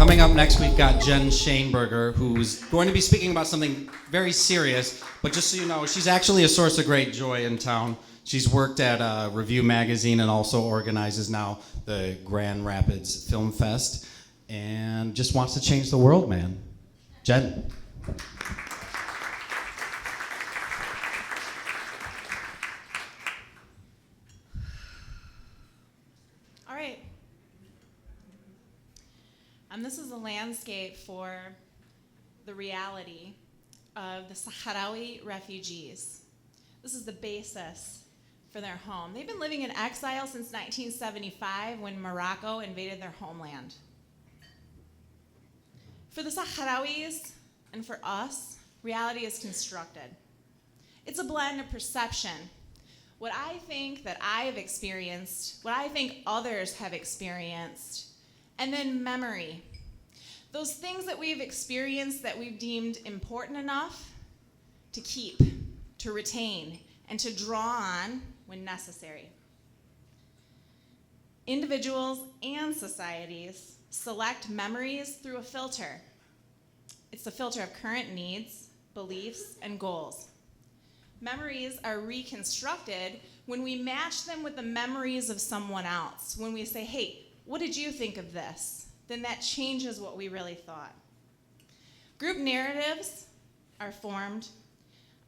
Coming up next, we've got Jen Shaneberger, who's going to be speaking about something very serious, but just so you know, she's actually a source of great joy in town. She's worked at Review Magazine and also organizes now the Grand Rapids Film Fest, and just wants to change the world, man. Jen. All right. This is a landscape for the reality of the Sahrawi refugees. This is the basis for their home. They've been living in exile since 1975 when Morocco invaded their homeland. For the Sahrawis and for us, reality is constructed. It's a blend of perception. What I think that I have experienced, what I think others have experienced, and then memory. Those things that we've experienced that we've deemed important enough to keep, to retain, and to draw on when necessary. Individuals and societies select memories through a filter. It's the filter of current needs, beliefs, and goals. Memories are reconstructed when we match them with the memories of someone else. When we say, hey, what did you think of this? Then that changes what we really thought. Group narratives are formed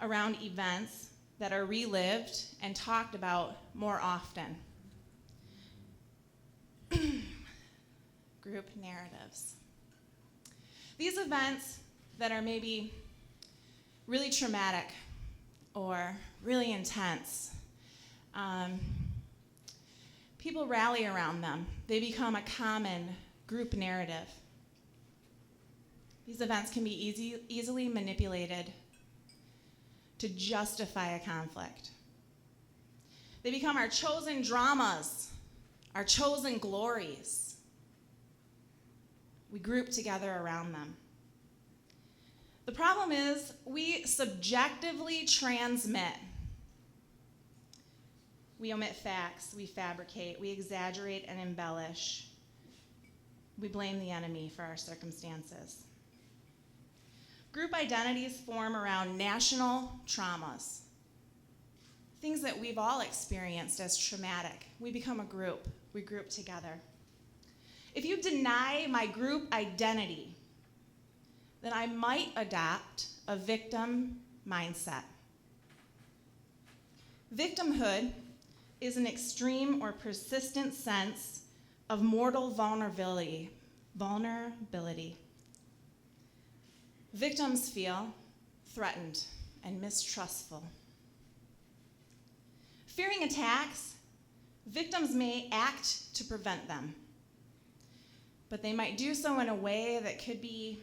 around events that are relived and talked about more often. Group narratives. These events that are maybe really traumatic or really intense, people rally around them. They become a common group narrative. These events can be easily manipulated to justify a conflict. They become our chosen dramas, our chosen glories. We group together around them. The problem is we subjectively transmit. We omit facts, we fabricate, we exaggerate and embellish. We blame the enemy for our circumstances. Group identities form around national traumas, things that we've all experienced as traumatic. We become a group, we group together. If you deny my group identity, then I might adopt a victim mindset. Victimhood is an extreme or persistent sense of mortal vulnerability. Victims feel threatened and mistrustful. Fearing attacks, victims may act to prevent them, but they might do so in a way that could be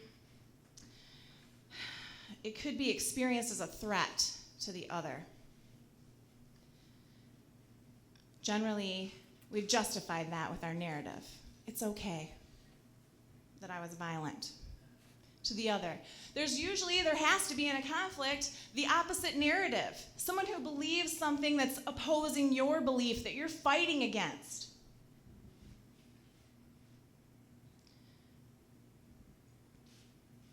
experienced as a threat to the other. Generally, we've justified that with our narrative. It's okay that I was violent to the other. There has to be in a conflict the opposite narrative. Someone who believes something that's opposing your belief that you're fighting against.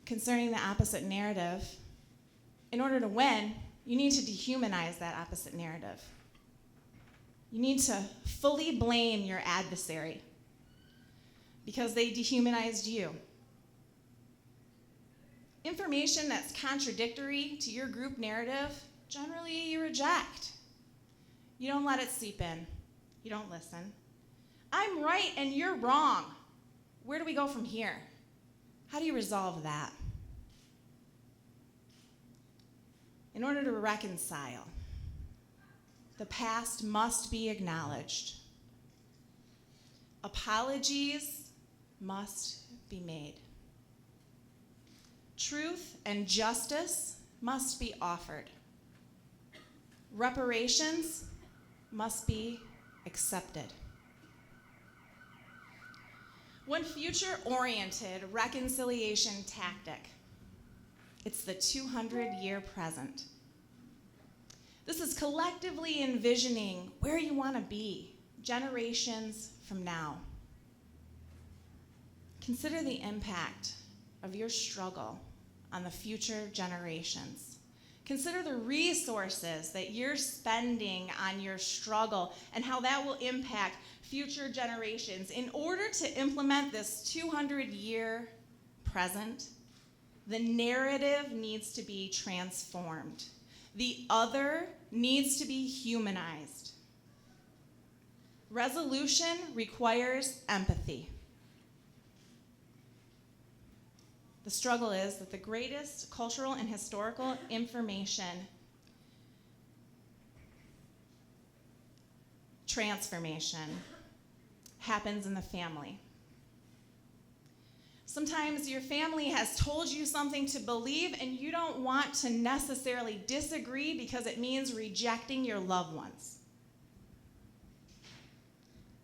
Concerning the opposite narrative, in order to win, you need to dehumanize that opposite narrative. You need to fully blame your adversary because they dehumanized you. Information that's contradictory to your group narrative, generally you reject. You don't let it seep in. You don't listen. I'm right and you're wrong. Where do we go from here? How do you resolve that? In order to reconcile, the past must be acknowledged. Apologies must be made. Truth and justice must be offered. Reparations must be accepted. One future-oriented reconciliation tactic. It's the 200-year present. This is collectively envisioning where you want to be generations from now. Consider the impact of your struggle on the future generations. Consider the resources that you're spending on your struggle and how that will impact future generations. In order to implement this 200-year present, the narrative needs to be transformed. The other needs to be humanized. Resolution requires empathy. The struggle is that the greatest cultural and historical information transformation happens in the family. Sometimes your family has told you something to believe and you don't want to necessarily disagree because it means rejecting your loved ones.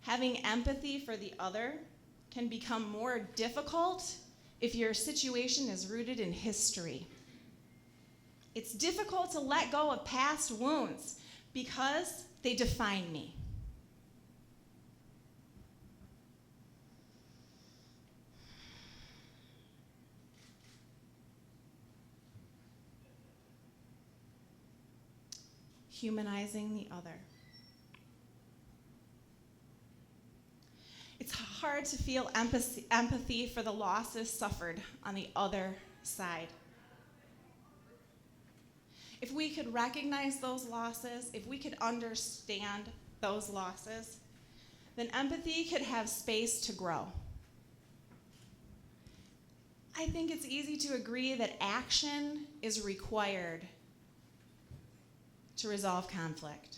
Having empathy for the other can become more difficult if your situation is rooted in history. It's difficult to let go of past wounds because they define me. Humanizing the other. It's hard to feel empathy for the losses suffered on the other side. If we could recognize those losses, if we could understand those losses, then empathy could have space to grow. I think it's easy to agree that action is required to resolve conflict,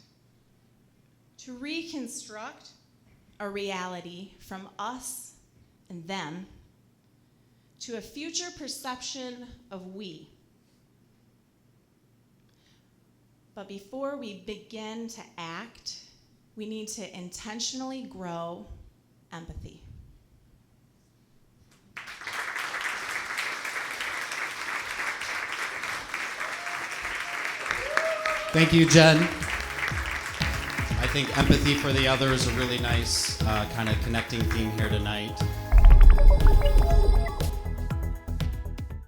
to reconstruct a reality from us and them to a future perception of we. But before we begin to act, we need to intentionally grow empathy. Thank you, Jen. I think empathy for the other is a really nice kind of connecting theme here tonight.